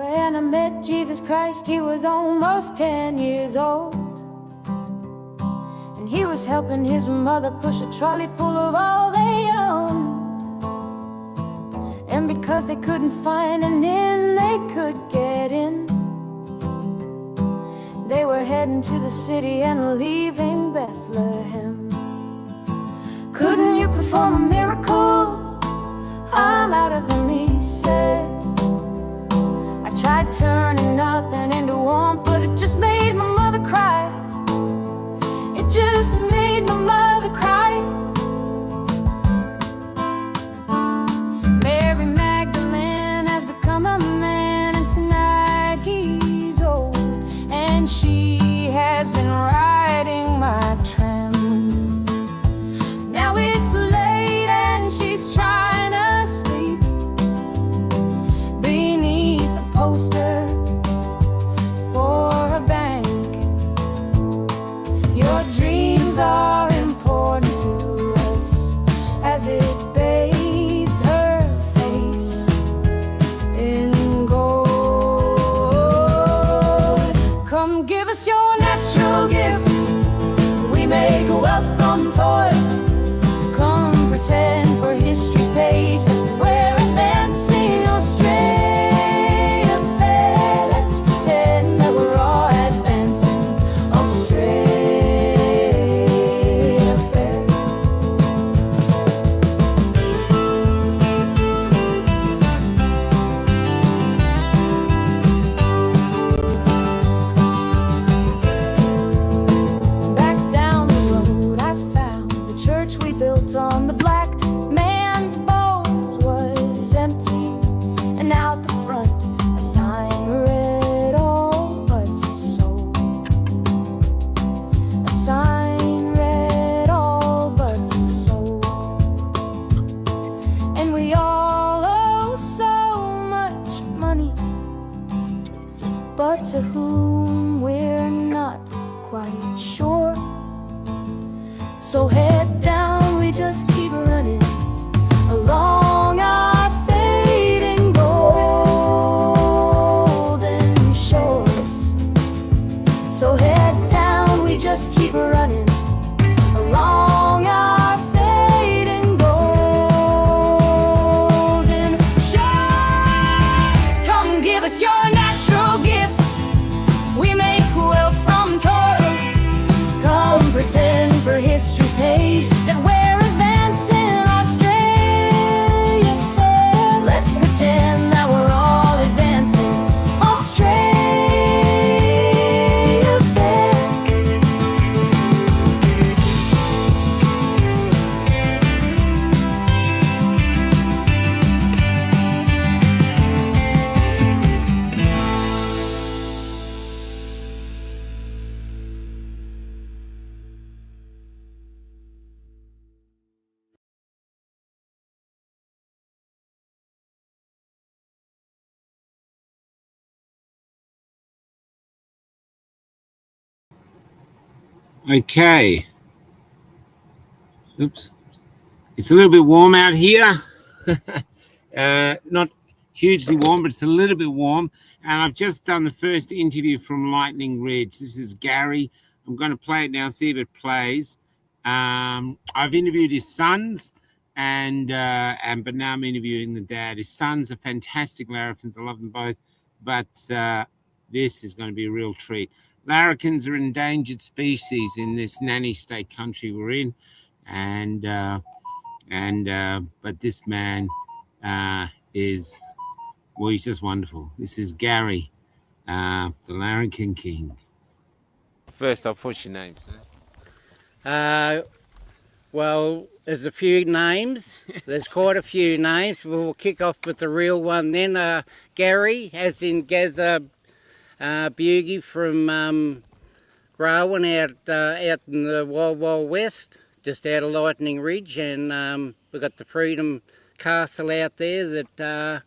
When I met Jesus Christ, he was almost 10 years old, and he was helping his mother push a trolley full of all they owned. And because they couldn't find an inn they could get in, they were heading to the city and leaving Bethlehem. Couldn't you perform a miracle? I'm out of them, he said. I tried turning nothing into warmth, but it just made my mother cry. It just made my mother cry. Mary Magdalene has become a man, and tonight he's old, and she has been riding my tram. Now it's late and she's trying to sleep beneath a poster for a bank. Your dreams are important to us as it bathes her face in gold. Come give us your natural gifts, we make wealth from toil. Come pretend for history's page that we're advancing Australia fair. Let's pretend that we're all advancing Australia fair. Back down the road I found the church we built on the black man's bones was empty, and out the front a sign read all but sold. A sign read all but sold. And we all owe so much money, but to whom we're not quite sure. So head down, we just keep running along our fading golden shores. So head down, we just keep running along our fading golden shores. Come give us your natural gifts, we make wealth from toil. Come pretend for history's page that we're advancing Australia fair. Let's pretend that we're all advancing Australia fair. Okay. Oops. It's a little bit warm out here. Not hugely warm, but it's a little bit warm. And I've just done the first interview from Lightning Ridge. This is Garry. I'm going to play it now, see if it plays. I've interviewed his sons, but now I'm interviewing the dad. His sons are fantastic larrikins. I love them both. But this is going to be a real treat. Larrikins are endangered species in this nanny state country we're in, but this man is, well, he's just wonderful. This is Garry, the Larrikin King. First off, what's your name, sir? Well, there's a few names. There's quite a few names. We'll kick off with the real one then. Garry, as in Gaza Bugie from Garwin out in the Wild Wild West, just out of Lightning Ridge, and we've got the Freedom Castle out there that,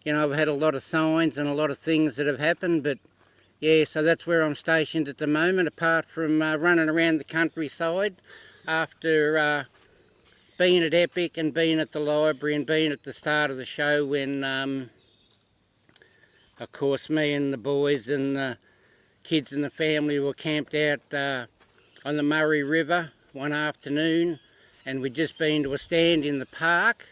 you know, I've had a lot of signs and a lot of things that have happened, but yeah, so that's where I'm stationed at the moment, apart from running around the countryside after being at Epic and being at the library and being at the start of the show when of course, me and the boys and the kids and the family were camped out on the Murray River one afternoon, and we'd just been to a stand in the park,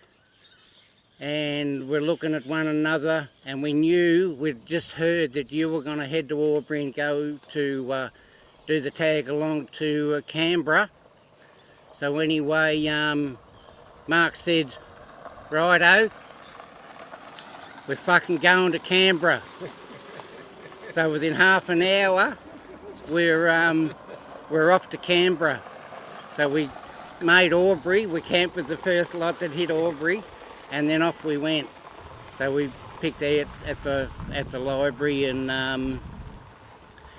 and we're looking at one another, and we knew, we'd just heard that you were going to head to Albury and go to do the tag along to Canberra. So anyway, Mark said, righto, we're fucking going to Canberra. So within half an hour, we're off to Canberra. So we made Albury, we camped with the first lot that hit Albury, and then off we went. So we picked out at the library, and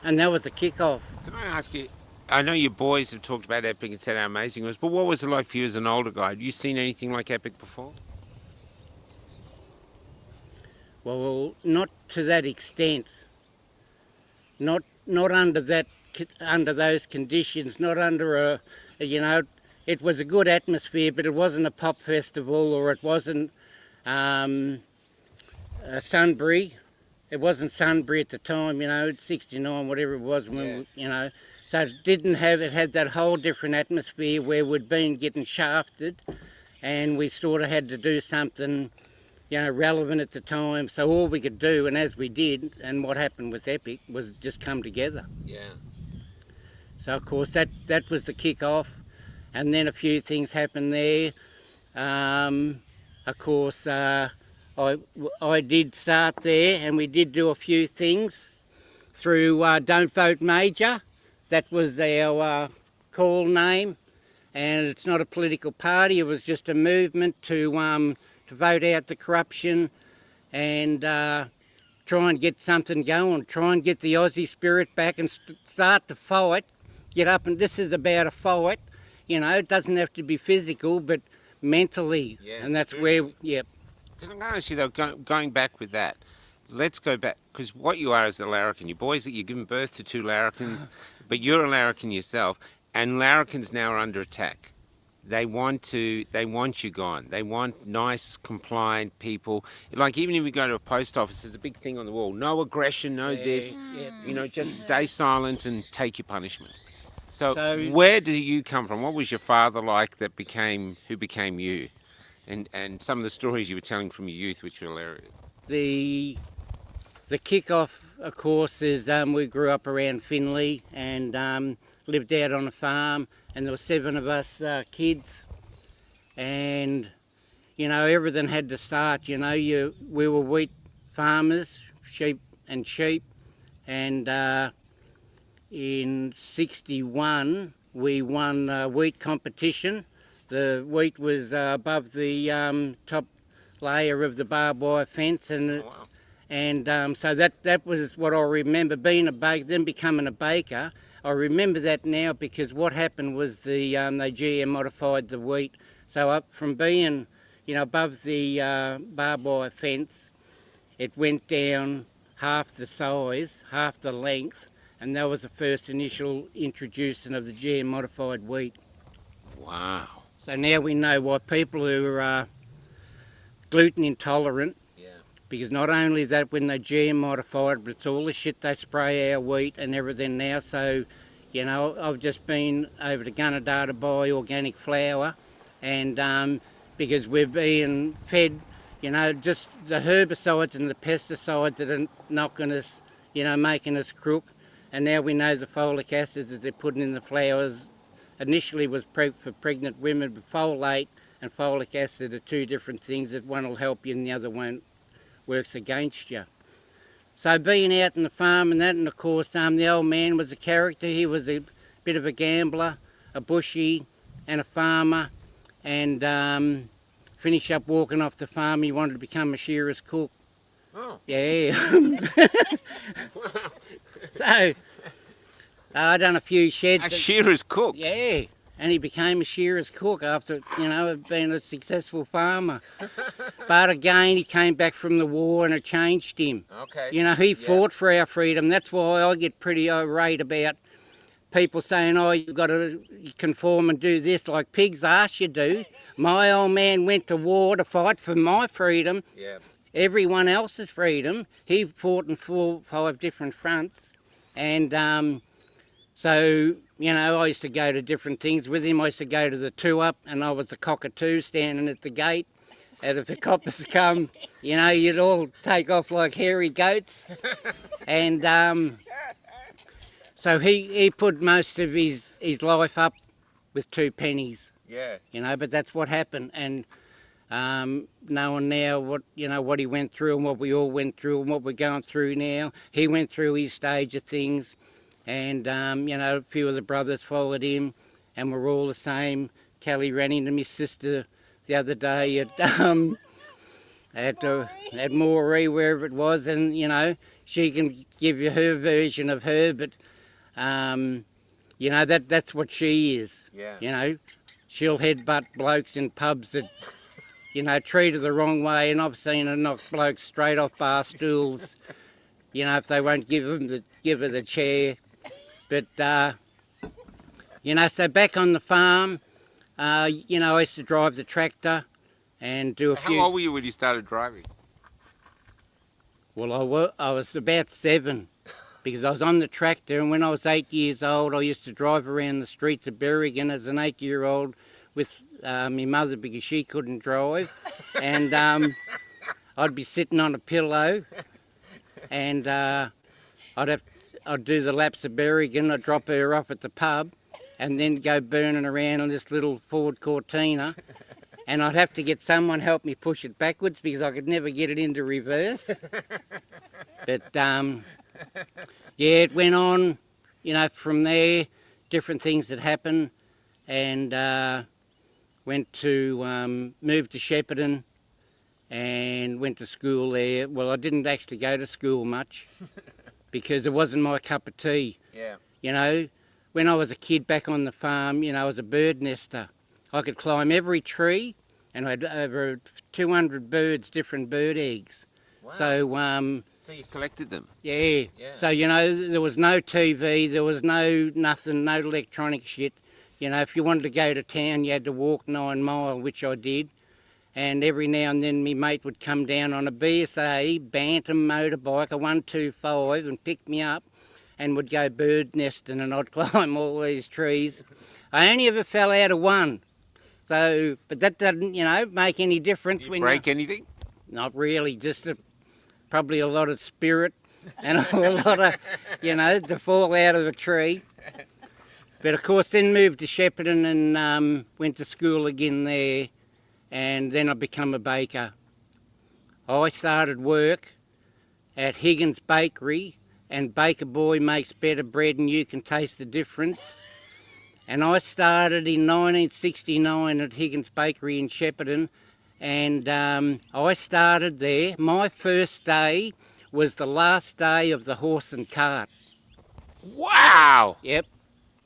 that was the kick-off. Can I ask you, I know your boys have talked about Epic and said how amazing it was, but what was it like for you as an older guy? Have you seen anything like Epic before? Well, not to that extent. Not under those conditions. Not under it was a good atmosphere, but it wasn't a pop festival, or it wasn't a Sunbury. It wasn't Sunbury at the time, it's 69, whatever it was, when so it had that whole different atmosphere where we'd been getting shafted, and we sort of had to do something, relevant at the time. So all we could do, and as we did, and what happened with Epic, was just come together. Yeah. So of course that was the kick-off, and then a few things happened there. Of course, I did start there, and we did do a few things through Don't Vote Major. That was our call name, and it's not a political party. It was just a movement to vote out the corruption and try and get something going, try and get the Aussie spirit back and start to fight, get up, and this is about a fight. It doesn't have to be physical, but mentally, and that's where, yep. Can I ask you though, going back with that, let's go back, because what you are is a Larrikin. Your boys, you're giving birth to 2 Larrikins, but you're a Larrikin yourself, and Larrikins now are under attack. They want you gone. They want nice, compliant people. Like, even if we go to a post office, there's a big thing on the wall: no aggression, no this. Just stay silent and take your punishment. So where do you come from? What was your father like who became you? And some of the stories you were telling from your youth, which were hilarious. The kick-off, of course, is we grew up around Finley and lived out on a farm, and there were 7 of us kids, and everything had to start. We were wheat farmers, sheep, and in '61 we won a wheat competition. The wheat was above the top layer of the barbed wire fence, and so that was what I remember, being a baker, then becoming a baker. I remember that now because what happened was they GM modified the wheat, so up from being above the barbed wire fence, it went down half the size, half the length, and that was the first initial introduction of the GM modified wheat. Wow. So now we know why people who are gluten intolerant, because not only is that when they GM modified, but it's all the shit they spray our wheat and everything now. So, I've just been over to Gunnedah to buy organic flour, and because we're being fed, just the herbicides and the pesticides that are knocking us, making us crook. And now we know the folic acid that they're putting in the flours initially was for pregnant women, but folate and folic acid are 2 different things, that one will help you and the other one works against you. So being out in the farm and that, and of course the old man was a character. He was a bit of a gambler, a bushie and a farmer, and finished up walking off the farm. He wanted to become a shearer's cook. Oh. Yeah. So I done a few sheds. A shearer's cook? Yeah. And he became a shearer's cook after, being a successful farmer. But again, he came back from the war and it changed him. Okay. He fought for our freedom. That's why I get pretty irate about people saying, oh, you've got to conform and do this like pigs ask you do. My old man went to war to fight for my freedom. Yeah. everyone else's freedom. He fought in 5 different fronts, and so, you know, I used to go to different things with him. I used to go to the two-up, and I was the cockatoo standing at the gate. And if the coppers come, you know, you'd all take off like hairy goats. And so he put most of his life up with 2 pennies. Yeah. You know, but that's what happened. And knowing now what he went through and what we all went through and what we're going through now, he went through his stage of things. And, you know, a few of the brothers followed him, and we're all the same. Kelly ran into my sister the other day at Moree, wherever it was, and, you know, she can give you her version of her, but, you know, that's what she is. Yeah. You know, she'll headbutt blokes in pubs that, you know, treat her the wrong way, and I've seen her knock blokes straight off bar stools, you know, if they won't give her the chair. But, you know, so back on the farm, you know, I used to drive the tractor and do a few... How old were you when you started driving? Well, I was about 7, because I was on the tractor, and when I was 8 years old, I used to drive around the streets of Berrigan as an 8-year-old with my mother, because she couldn't drive, and I'd be sitting on a pillow, and I'd do the laps of Berrigan, I'd drop her off at the pub, and then go burning around on this little Ford Cortina, and I'd have to get someone help me push it backwards because I could never get it into reverse. But yeah, it went on, you know, from there, different things that happened, and moved to Shepparton and went to school there. Well, I didn't actually go to school much because it wasn't my cup of tea. Yeah. You know, when I was a kid back on the farm, you know, I was a bird nester. I could climb every tree, and I had over 200 birds, different bird eggs. Wow. So you collected them? Yeah. So, you know, there was no TV, there was nothing, no electronic shit. You know, if you wanted to go to town, you had to walk 9 miles, which I did. And every now and then my mate would come down on a BSA Bantam motorbike, a 125, and pick me up and would go bird nesting, and I'd climb all these trees. I only ever fell out of one. So, but that doesn't, you know, make any difference. Did you break anything? Not really, just probably a lot of spirit and a lot of, you know, to fall out of a tree. But of course then moved to Shepparton and went to school again there, and then I became a baker. I started work at Higgins Bakery, and Baker Boy makes better bread and you can taste the difference. And I started in 1969 at Higgins Bakery in Shepparton, and I started there. My first day was the last day of the horse and cart. Wow! Yep.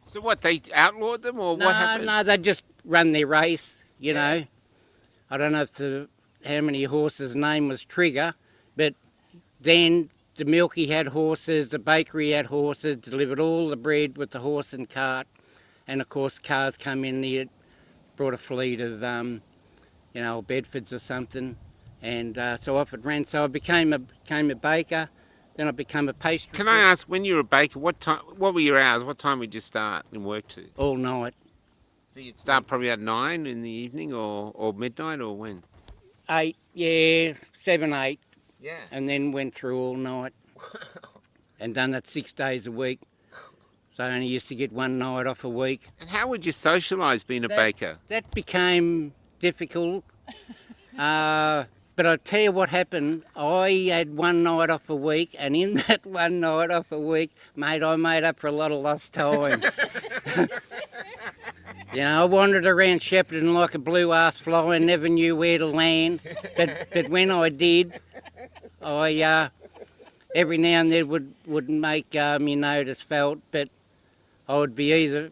So what, they outlawed them, or what happened? No, they just run their race, you know. I don't know if how many horses' name was Trigger, but then the milky had horses, the bakery had horses, delivered all the bread with the horse and cart. And of course cars come in there, brought a fleet of, you know, Bedfords or something, and so off it ran. So I became a baker, then I became a pastry Can cook. I ask, when you were a baker, what were your hours? What time would you start and work to? All night. So you'd start probably at 9 in the evening, or midnight, or when? 8, yeah, 7, 8. Yeah. And then went through all night. And done that 6 days a week. So I only used to get 1 night off a week. And how would you socialise being a baker? That became difficult. But I'll tell you what happened. I had 1 night off a week, and in that 1 night off a week, mate, I made up for a lot of lost time. You know, I wandered around Shepparton like a blue-ass fly and never knew where to land. But when I did, I every now and then would make me notice felt, but I would be either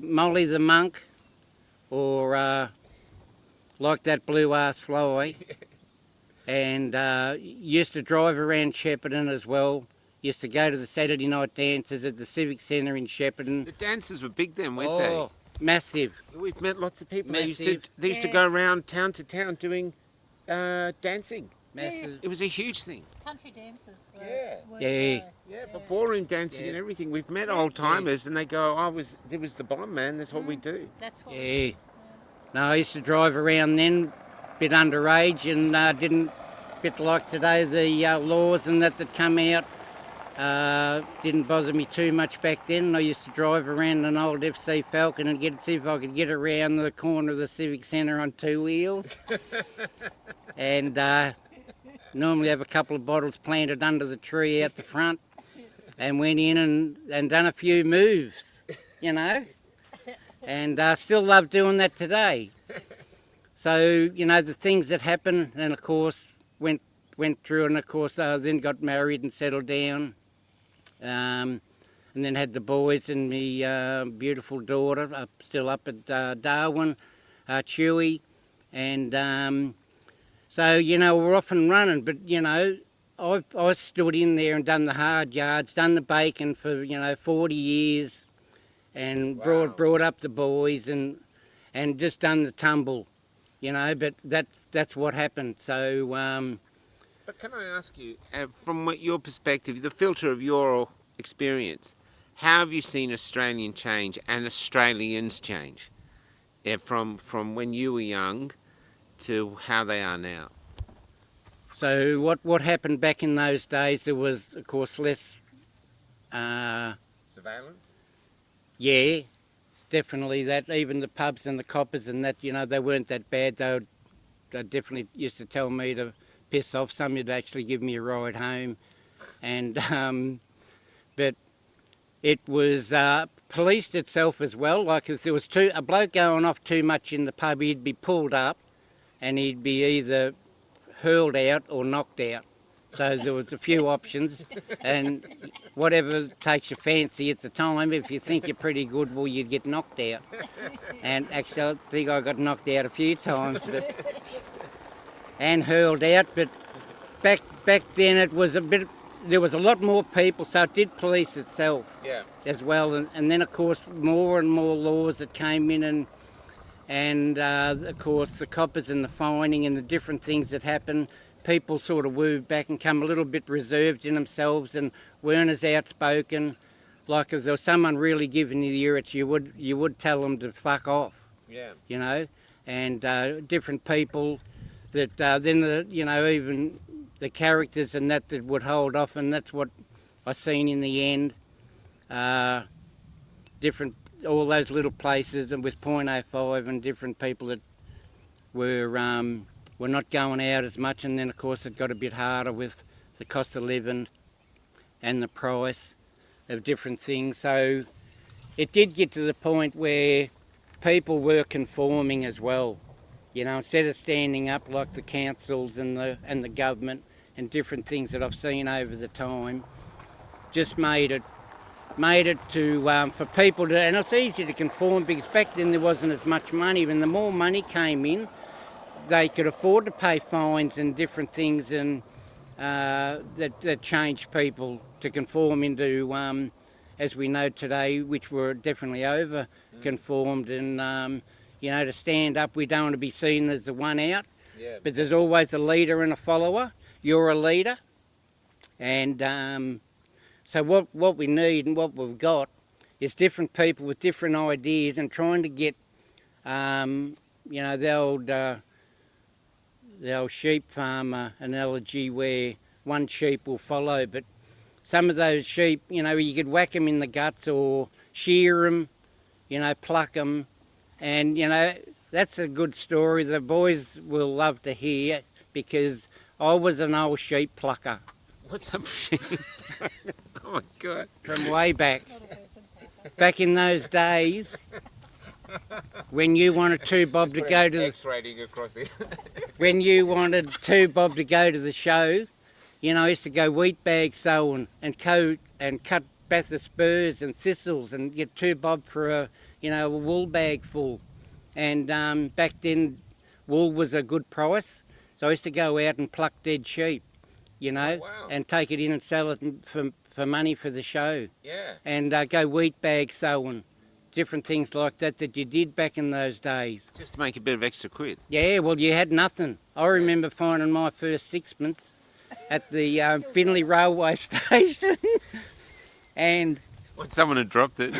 Molly the monk or like that blue-ass fly. And used to drive around Shepparton as well. Used to go to the Saturday night dances at the Civic Centre in Shepparton. The dances were big then, weren't they? Oh, massive. We've met lots of people. Massive. They used to go around town to town doing dancing. Massive. It was a huge thing. Country dances were, Yeah. were Yeah. Yeah, but ballroom dancing and everything. We've met old timers and they go, there was the bomb, man. That's what we do. That's what Yeah. No, I used to drive around then, bit underage, and didn't, bit like today, the laws and that come out didn't bother me too much back then. I used to drive around an old FC Falcon and see if I could get around the corner of the Civic Centre on 2 wheels. And normally have a couple of bottles planted under the tree out the front, and went in and done a few moves, you know. And still love doing that today. So, you know, the things that happened, and of course went through, and of course then got married and settled down, and then had the boys and my beautiful daughter still up at Darwin, Chewy, and so, you know, we're off and running. But, you know, I stood in there and done the hard yards, done the bacon for, you know, 40 years, and brought up the boys and just done the tumble, you know. But that's what happened. So But can I ask you, from your perspective, the filter of your experience, how have you seen Australian change and Australians change from when you were young to how they are now? So what happened back in those days, there was, of course, less... Surveillance? Yeah, definitely that. Even the pubs and the coppers and that, you know, they weren't that bad. They definitely used to tell me to piss off. Some would actually give me a ride home. And but it was policed itself as well. Like if there was a bloke going off too much in the pub, he'd be pulled up and he'd be either hurled out or knocked out. So there was a few options, and whatever takes your fancy at the time. If you think you're pretty good, well, you'd get knocked out. And actually, I think I got knocked out a few times, and hurled out. But back then, it was there was a lot more people, so it did police itself as well. And then, of course, more and more laws that came in, and of course, the coppers and the fining and the different things that happened. People sort of moved back and come a little bit reserved in themselves and weren't as outspoken. Like if there was someone really giving you the irrits, you would tell them to fuck off. Yeah. You know, and different people that then you know, even the characters and that would hold off, and that's what I seen in the end. Different, all those little places, and with .05 and different people that were not going out as much, and then of course it got a bit harder with the cost of living and the price of different things. So it did get to the point where people were conforming as well. You know, instead of standing up like the councils and the government and different things that I've seen over the time, just made it to for people to, and it's easy to conform because back then there wasn't as much money. When the more money came in, they could afford to pay fines and different things, and that changed people to conform into, as we know today, which were definitely over conformed. And you know, to stand up, we don't want to be seen as the one out, but there's always a leader and a follower. You're a leader, and so what we need and what we've got is different people with different ideas and trying to get, you know, the old sheep farmer analogy where one sheep will follow, but some of those sheep, you know, you could whack them in the guts or shear them, you know, pluck them, and, you know, that's a good story the boys will love to hear, because I was an old sheep plucker. What's up, sheep? Oh my God. From way back. Back in those days, when you wanted 2 bob to go to X-rating across here. when you wanted 2 bob to go to the show, you know, I used to go wheat bag sowing and cut Bathurst spurs and thistles and get 2 bob for a wool bag full. And back then, wool was a good price, so I used to go out and pluck dead sheep, you know, and take it in and sell it for money for the show. Yeah. And go wheat bag sowing. different things like that you did back in those days. Just to make a bit of extra quid. Yeah, well, you had nothing. I remember finding my first sixpence at the Finley railway station, and What, someone had dropped it?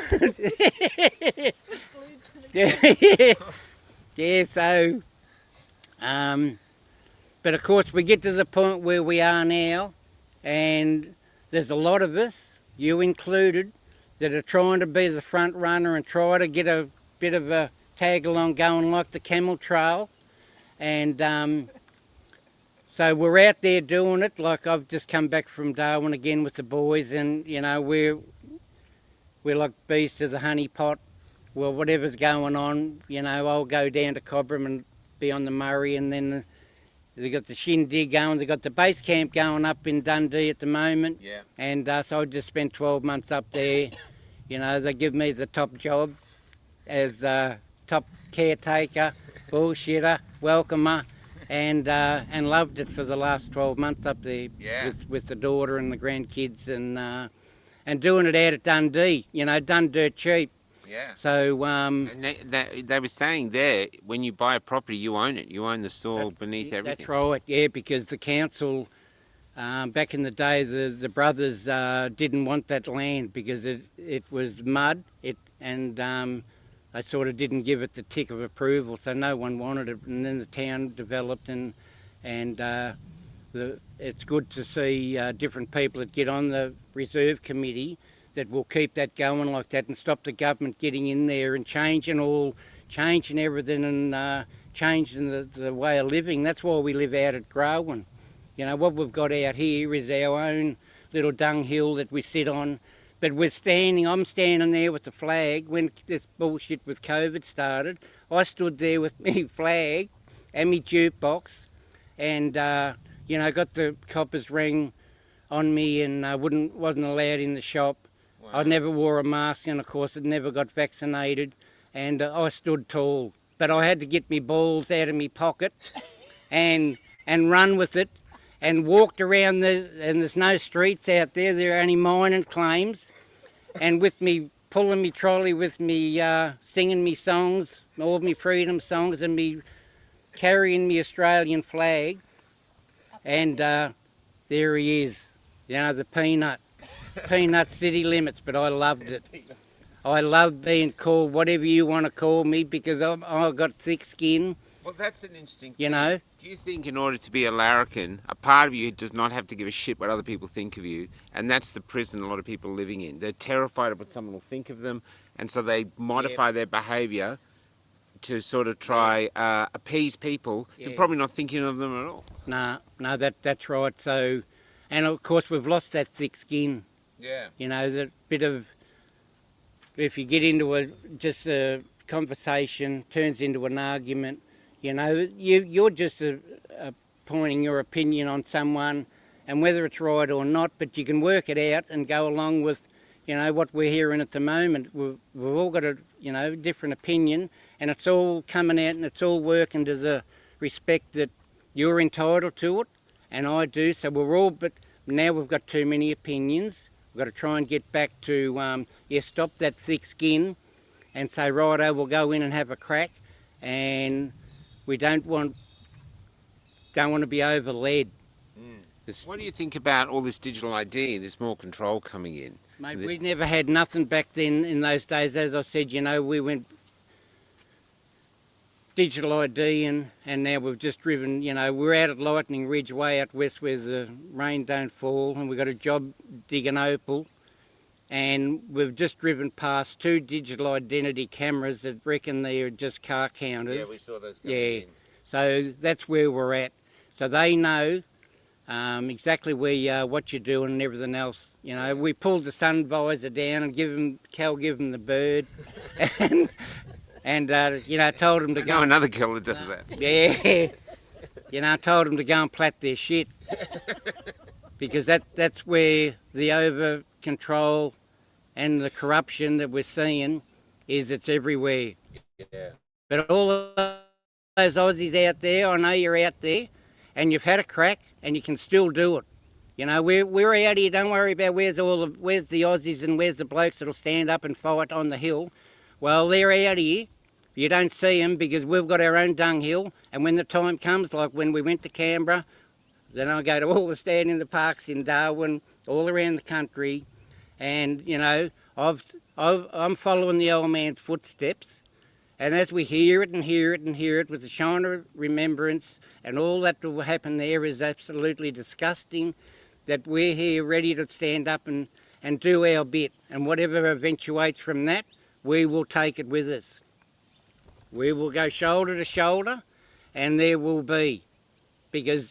yeah, so, but of course we get to the point where we are now, and there's a lot of us, you included, that are trying to be the front runner and try to get a bit of a tag along going like the camel trail. And so we're out there doing it. Like, I've just come back from Darwin again with the boys, and you know, we're like bees to the honey pot. Well, whatever's going on, you know, I'll go down to Cobram and be on the Murray, and then they got the shindig going. They got the base camp going up in Dundee at the moment. Yeah. And so I just spent 12 months up there. You know, they give me the top job as the top caretaker, bullshitter, welcomer, and loved it for the last 12 months up there. Yeah. With the daughter and the grandkids, and doing it out at Dundee. You know, done dirt cheap. Yeah. So And they were saying there, when you buy a property, you own it. You own the soil beneath everything. That's right, yeah, because the council, back in the day, the brothers didn't want that land because it was mud, and they sort of didn't give it the tick of approval, so no one wanted it. And then the town developed, and it's good to see different people that get on the reserve committee that will keep that going like that and stop the government getting in there and changing everything, and changing the way of living. That's why we live out at Garry. You know, what we've got out here is our own little dunghill that we sit on. But I'm standing there with the flag. When this bullshit with COVID started, I stood there with me flag and me jukebox, and you know, got the copper's ring on me, and wasn't allowed in the shop. Wow. I never wore a mask, and of course I never got vaccinated, and I stood tall. But I had to get me balls out of me pocket and run with it, and walked around and there's no streets out there. There are only mining claims, and with me pulling me trolley with me, singing me songs, all me freedom songs, and me carrying me Australian flag, and there he is, you know, the peanut city limits. But I loved it. I love being called whatever you want to call me, because I've got thick skin. Well, that's an interesting You thing. know? Do you think in order to be a larrikin, a part of you does not have to give a shit what other people think of you? And that's the prison a lot of people are living in. They're terrified of what someone will think of them, and so they modify their behaviour to sort of try appease people who are probably not thinking of them at all. No, that's right. So, and of course we've lost that thick skin. Yeah. You know, that bit of, if you get into just a conversation, turns into an argument, you know, you're just pointing your opinion on someone, and whether it's right or not, but you can work it out and go along with, you know, what we're hearing at the moment. We've all got a, you know, different opinion, and it's all coming out and it's all working to the respect that you're entitled to it, and I do. So we're all, but now we've got too many opinions. We've got to try and get back to, stop that thick skin and say, righto, we'll go in and have a crack, and we don't want to be over-led. What do you think about all this digital ID, this more control coming in? Mate, we never had nothing back then in those days. As I said, you know, we went digital ID, and now we've just driven, you know, we're out at Lightning Ridge way out west where the rain don't fall, and we've got a job digging opal, and we've just driven past 2 digital identity cameras that reckon they're just car counters. Yeah, we saw those coming in. So that's where we're at. So they know exactly where what you're doing and everything else. You know, we pulled the sun visor down and give them the bird, and you know, told them to go. No, another killer does that. Yeah, you know, I told them to go and plat their shit, because that's where the over control and the corruption that we're seeing is. It's everywhere. Yeah. But all of those Aussies out there, I know you're out there, and you've had a crack, and you can still do it. You know, we're out here. Don't worry about where's the Aussies and where's the blokes that'll stand up and fight on the hill. Well, they're out here. You don't see them because we've got our own dunghill, and when the time comes, like when we went to Canberra, then I go to all the stand in the parks in Darwin, all around the country, and you know, I'm following the old man's footsteps, and as we hear it and hear it and hear it with the shine of remembrance, and all that will happen there is absolutely disgusting. That we're here ready to stand up and do our bit, and whatever eventuates from that, we will take it with us. We will go shoulder to shoulder, and there will be, because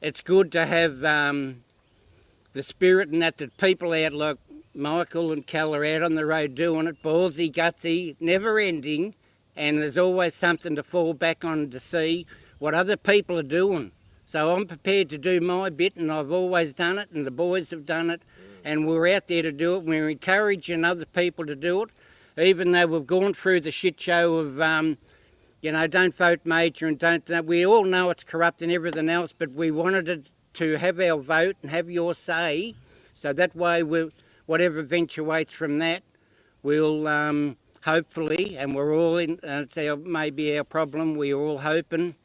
it's good to have the spirit and that people out like Michael and Cal are out on the road doing it, ballsy, gutsy, never ending, and there's always something to fall back on to see what other people are doing. So I'm prepared to do my bit, and I've always done it, and the boys have done it, and we're out there to do it. We're encouraging other people to do it, even though we've gone through the shit show of, you know, don't vote major and don't. We all know it's corrupt and everything else, but we wanted to have our vote and have your say, so that way whatever eventuates from that, we'll hopefully, and we're all in. It's maybe our problem. We're all hoping.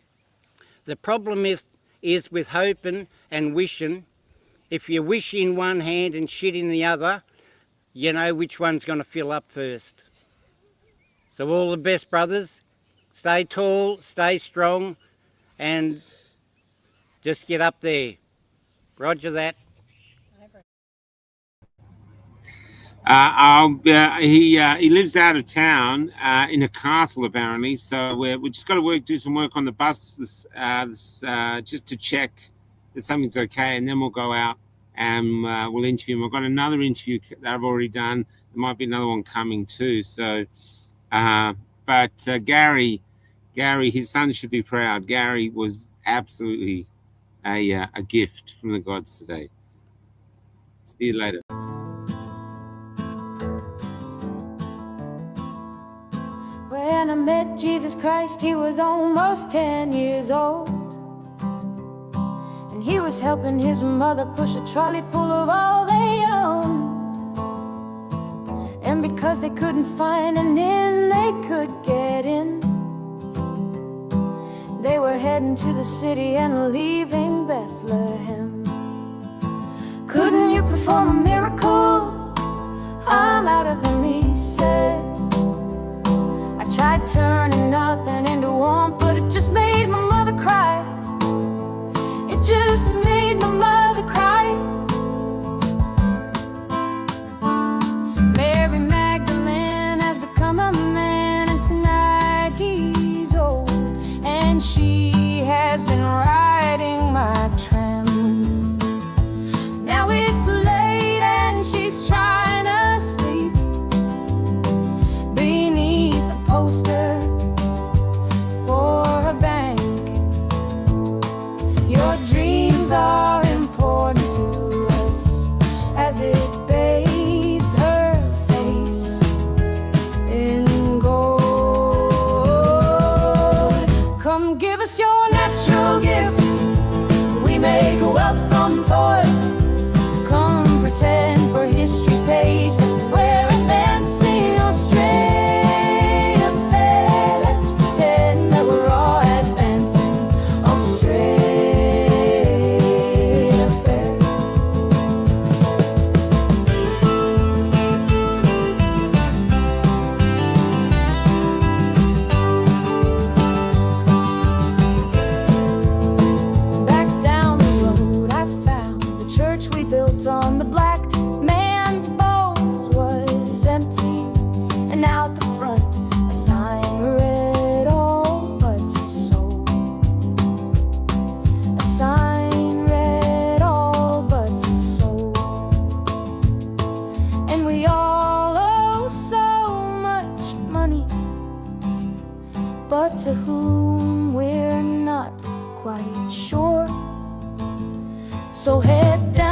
The problem is with hoping and wishing. If you wish in one hand and shit in the other, you know which one's going to fill up first. So all the best, brothers. Stay tall, stay strong, and just get up there. Roger that. He lives out of town in a castle apparently, so we just got to do some work on the bus just to check that something's okay, and then we'll go out and we'll interview him. I've got another interview that I've already done. There might be another one coming too. So, but Garry, his son should be proud. Garry was absolutely a gift from the gods today. See you later. When I met Jesus Christ, he was almost 10 years old, and he was helping his mother push a trolley full of all they owned. And because they couldn't find an inn they could get in, they were heading to the city and leaving Bethlehem. Couldn't you perform a miracle? I'm out of them, he said. I tried turning nothing into warmth, but it just made my mother cry. It just made my mother cry. Mary Magdalene has become a man, and tonight he's old, and she has been riding my tram. Now it's late and she's trying to sleep beneath the poster for a bank. Your dreams are important to us as it bathes her face in gold. Come give us your natural gifts. We make wealth from toil. Come pretend for history's page that we're advancing Australia fair. Let's pretend that we're all advancing Australia fair. Back down the road I found the church we built on the black man's bones was empty, and out the front a sign read all but sold. A sign read all but sold. And we all owe so much money, but to whom we're not quite sure. So head down